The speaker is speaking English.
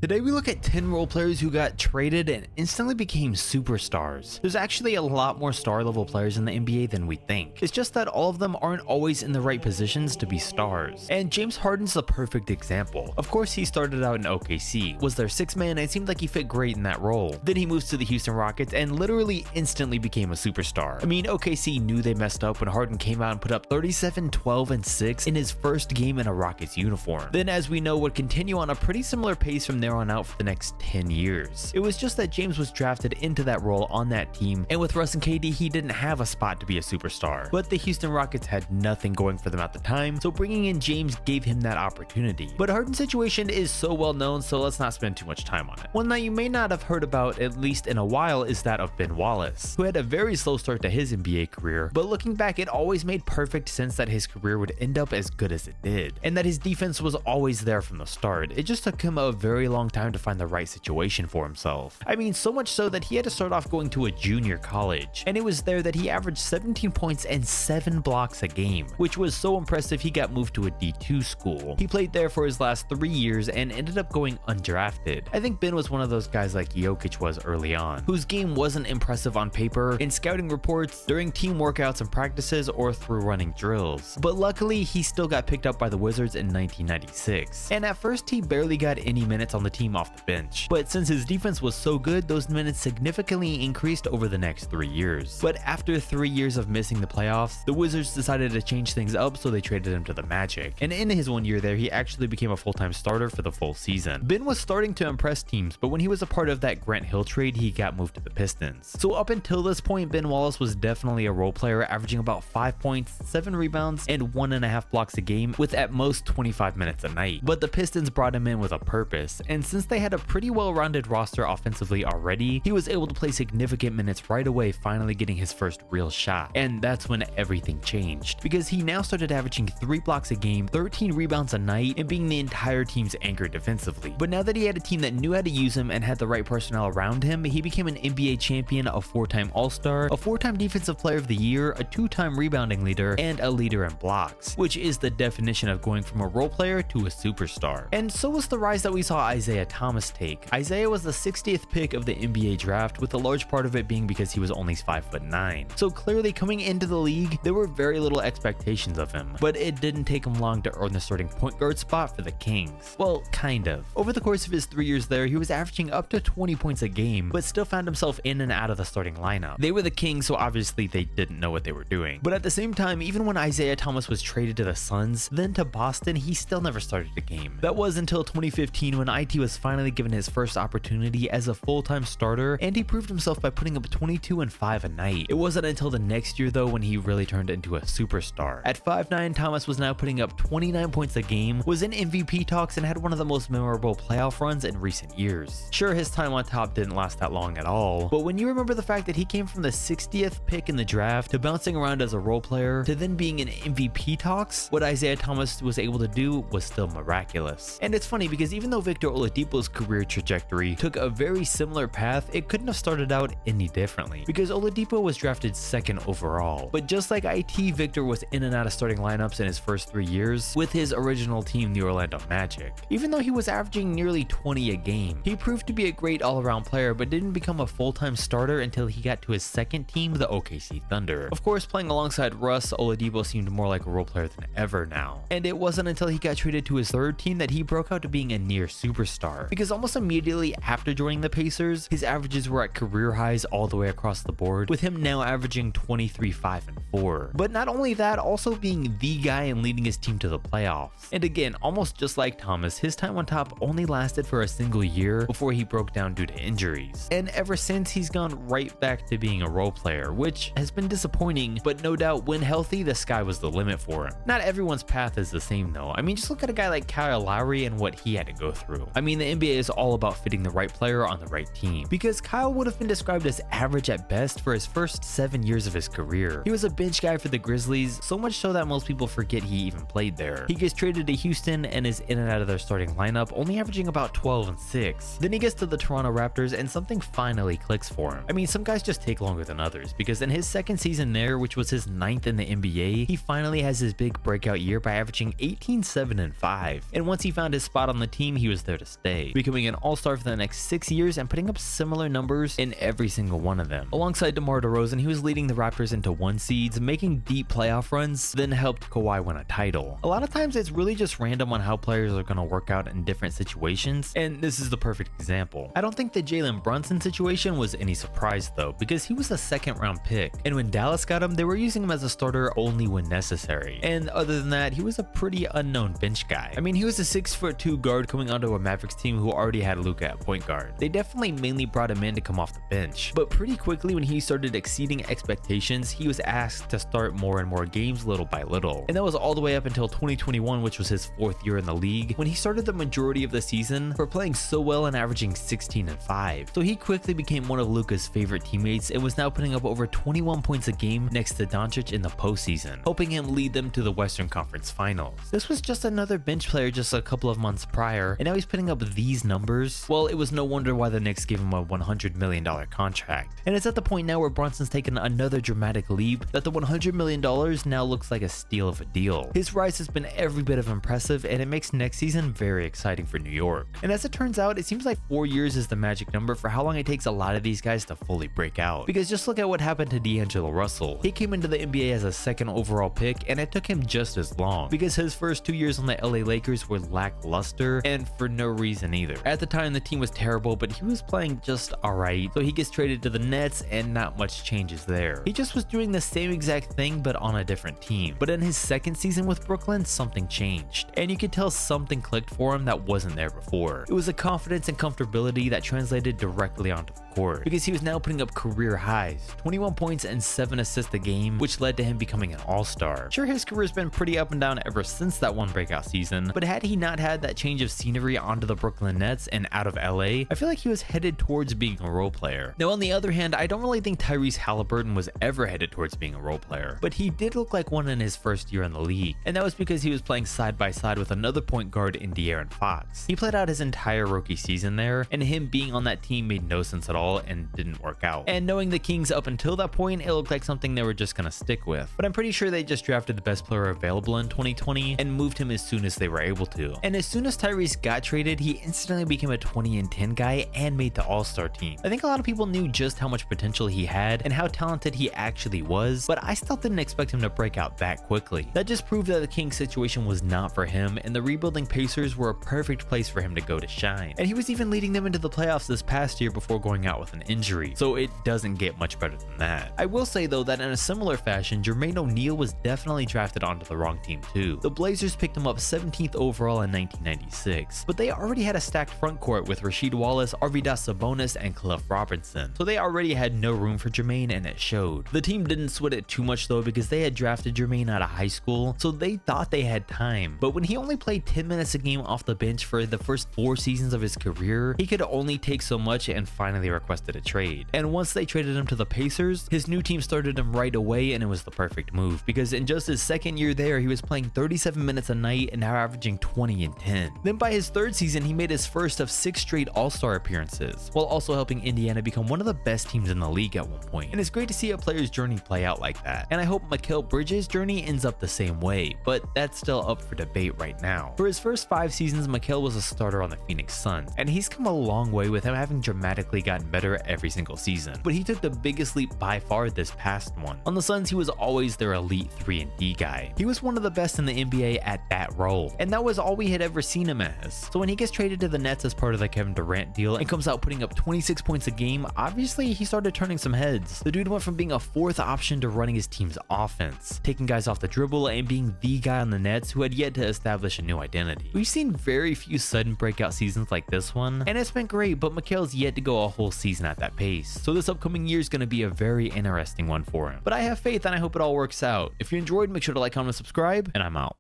Today we look at 10 role players who got traded and instantly became superstars. There's actually a lot more star level players in the NBA than we think. It's just that all of them aren't always in the right positions to be stars. And James Harden's the perfect example. Of course, he started out in OKC, was their sixth man and seemed like he fit great in that role. Then he moves to the Houston Rockets and literally instantly became a superstar. I mean, OKC knew they messed up when Harden came out and put up 37, 12, and 6 in his first game in a Rockets uniform. Then, as we know, would continue on a pretty similar pace from there on out for the next 10 years. It was just that James was drafted into that role on that team, and with Russ and KD, he didn't have a spot to be a superstar. But the Houston Rockets had nothing going for them at the time, so bringing in James gave him that opportunity. But Harden's situation is so well known, so let's not spend too much time on it. One that you may not have heard about, at least in a while, is that of Ben Wallace, who had a very slow start to his NBA career, but looking back, it always made perfect sense that his career would end up as good as it did, and that his defense was always there from the start. It just took him a very long time to find the right situation for himself. I mean, so much so that he had to start off going to a junior college, and it was there that he averaged 17 points and 7 blocks a game, which was so impressive he got moved to a D2 school. He played there for his last 3 years and ended up going undrafted. I think Ben was one of those guys like Jokic was early on, whose game wasn't impressive on paper, in scouting reports, during team workouts and practices, or through running drills. But luckily, he still got picked up by the Wizards in 1996, and at first he barely got any minutes on the team off the bench, but since his defense was so good, those minutes significantly increased over the next 3 years. But after 3 years of missing the playoffs, the Wizards decided to change things up, so they traded him to the Magic, and in his 1 year there, he actually became a full-time starter for the full season. Ben was starting to impress teams, but when he was a part of that Grant Hill trade, he got moved to the Pistons. So up until this point, Ben Wallace was definitely a role player, averaging about 5 points, 7 rebounds, and 1.5 blocks a game, with at most 25 minutes a night. But the Pistons brought him in with a purpose, and since they had a pretty well-rounded roster offensively already, he was able to play significant minutes right away, finally getting his first real shot. And that's when everything changed, because he now started averaging 3 blocks a game, 13 rebounds a night, and being the entire team's anchor defensively. But now that he had a team that knew how to use him and had the right personnel around him, he became an NBA champion, a 4-time All-Star, a 4-time Defensive Player of the Year, a 2-time rebounding leader, and a leader in blocks, which is the definition of going from a role player to a superstar. And so was the rise that we saw Isaiah Thomas take. Isaiah was the 60th pick of the NBA draft, with a large part of it being because he was only 5'9". So clearly coming into the league, there were very little expectations of him, but it didn't take him long to earn the starting point guard spot for the Kings. Well, kind of. Over the course of his 3 years there, he was averaging up to 20 points a game, but still found himself in and out of the starting lineup. They were the Kings, so obviously they didn't know what they were doing. But at the same time, even when Isaiah Thomas was traded to the Suns, then to Boston, he still never started a game. That was until 2015 when IT was finally given his first opportunity as a full-time starter, and he proved himself by putting up 22 and 5 a night. It wasn't until the next year though when he really turned into a superstar. At 5'9", Thomas was now putting up 29 points a game, was in MVP talks, and had one of the most memorable playoff runs in recent years. Sure, his time on top didn't last that long at all, but when you remember the fact that he came from the 60th pick in the draft to bouncing around as a role player to then being in MVP talks, what Isaiah Thomas was able to do was still miraculous. And it's funny because even though Victor Oladipo's career trajectory took a very similar path, it couldn't have started out any differently, because Oladipo was drafted 2nd overall. But just like IT, Victor was in and out of starting lineups in his first 3 years with his original team, the Orlando Magic. Even though he was averaging nearly 20 a game, he proved to be a great all-around player, but didn't become a full-time starter until he got to his second team, the OKC Thunder. Of course, playing alongside Russ, Oladipo seemed more like a role player than ever now. And it wasn't until he got traded to his third team that he broke out to being a near superstar, because almost immediately after joining the Pacers, his averages were at career highs all the way across the board, with him now averaging 23, 5, and 4. But not only that, also being the guy and leading his team to the playoffs. And again, almost just like Thomas, his time on top only lasted for a single year before he broke down due to injuries. And ever since, he's gone right back to being a role player, which has been disappointing, but no doubt when healthy, the sky was the limit for him. Not everyone's path is the same though. I mean, just look at a guy like Kyle Lowry and what he had to go through. I mean, the NBA is all about fitting the right player on the right team, because Kyle would have been described as average at best for his first 7 years of his career. He was a bench guy for the Grizzlies, so much so that most people forget he even played there. He gets traded to Houston and is in and out of their starting lineup, only averaging about 12 and 6. Then he gets to the Toronto Raptors and something finally clicks for him. I mean, some guys just take longer than others, because in his second season there, which was his 9th in the NBA, he finally has his big breakout year by averaging 18, 7, and 5. And once he found his spot on the team, he was there to this day, becoming an all-star for the next 6 years and putting up similar numbers in every single one of them. Alongside DeMar DeRozan, he was leading the Raptors into 1 seeds, making deep playoff runs, then helped Kawhi win a title. A lot of times it's really just random on how players are going to work out in different situations, and this is the perfect example. I don't think the Jalen Brunson situation was any surprise though, because he was a 2nd round pick, and when Dallas got him, they were using him as a starter only when necessary. And other than that, he was a pretty unknown bench guy. I mean, he was a 6'2" guard coming onto a Mavericks team who already had Luka at point guard. They definitely mainly brought him in to come off the bench, but pretty quickly when he started exceeding expectations, he was asked to start more and more games little by little. And that was all the way up until 2021, which was his 4th year in the league, when he started the majority of the season for playing so well and averaging 16 and 5. So he quickly became one of Luka's favorite teammates and was now putting up over 21 points a game next to Doncic in the postseason, helping him lead them to the Western Conference Finals. This was just another bench player just a couple of months prior, and now he's putting up these numbers. Well, it was no wonder why the Knicks gave him a $100 million contract. And it's at the point now where Brunson's taken another dramatic leap that the $100 million now looks like a steal of a deal. His rise has been every bit of impressive, and it makes next season very exciting for New York. And as it turns out, it seems like 4 years is the magic number for how long it takes a lot of these guys to fully break out. Because just look at what happened to D'Angelo Russell. He came into the NBA as a 2nd overall pick, and it took him just as long, because his first 2 years on the LA Lakers were lackluster, and for no reason either. At the time, the team was terrible, but he was playing just alright, so he gets traded to the Nets, and not much changes there. He just was doing the same exact thing, but on a different team. But in his 2nd season with Brooklyn, something changed, and you could tell something clicked for him that wasn't there before. It was a confidence and comfortability that translated directly onto the court, because he was now putting up career highs, 21 points and 7 assists a game, which led to him becoming an all-star. Sure, his career's been pretty up and down ever since that one breakout season, but had he not had that change of scenery onto the Brooklyn Nets and out of LA, I feel like he was headed towards being a role player. Now, on the other hand, I don't really think Tyrese Haliburton was ever headed towards being a role player, but he did look like one in his first year in the league, and that was because he was playing side by side with another point guard in De'Aaron Fox. He played out his entire rookie season there, and him being on that team made no sense at all and didn't work out. And knowing the Kings up until that point, it looked like something they were just gonna stick with, but I'm pretty sure they just drafted the best player available in 2020 and moved him as soon as they were able to. And as soon as Tyrese got traded, he instantly became a 20 and 10 guy and made the All-Star team. I think a lot of people knew just how much potential he had and how talented he actually was, but I still didn't expect him to break out that quickly. That just proved that the Kings situation was not for him, and the rebuilding Pacers were a perfect place for him to go to shine. And he was even leading them into the playoffs this past year before going out with an injury, so it doesn't get much better than that. I will say though that in a similar fashion, Germain ONeal was definitely drafted onto the wrong team too. The Blazers picked him up 17th overall in 1996, but they already had a stacked front court with Rasheed Wallace, Arvydas Sabonis, and Cliff Robinson, so they already had no room for Germain, and it showed. The team didn't sweat it too much though, because they had drafted Germain out of high school, so they thought they had time. But when he only played 10 minutes a game off the bench for the first 4 seasons of his career, he could only take so much and finally requested a trade. And once they traded him to the Pacers, his new team started him right away, and it was the perfect move, because in just his 2nd year there, he was playing 37 minutes a night and now averaging 20 and 10. Then by his 3rd season, he made his first of 6 straight All-Star appearances, while also helping Indiana become one of the best teams in the league at one point. And it's great to see a player's journey play out like that, and I hope Mikal Bridges' journey ends up the same way, but that's still up for debate right now. For his first 5 seasons, Mikal was a starter on the Phoenix Suns, and he's come a long way with him having dramatically gotten better every single season, but he took the biggest leap by far this past one. On the Suns, he was always their elite 3-and-D guy. He was one of the best in the NBA at that role, and that was all we had ever seen him as. So when he gets traded to the Nets as part of the Kevin Durant deal and comes out putting up 26 points a game, obviously he started turning some heads. The dude went from being a 4th option to running his team's offense, taking guys off the dribble, and being the guy on the Nets who had yet to establish a new identity. We've seen very few sudden breakout seasons like this one, and it's been great, but Mikal's yet to go a whole season at that pace, so this upcoming year is going to be a very interesting one for him. But I have faith, and I hope it all works out. If you enjoyed, make sure to like, comment, and subscribe, and I'm out.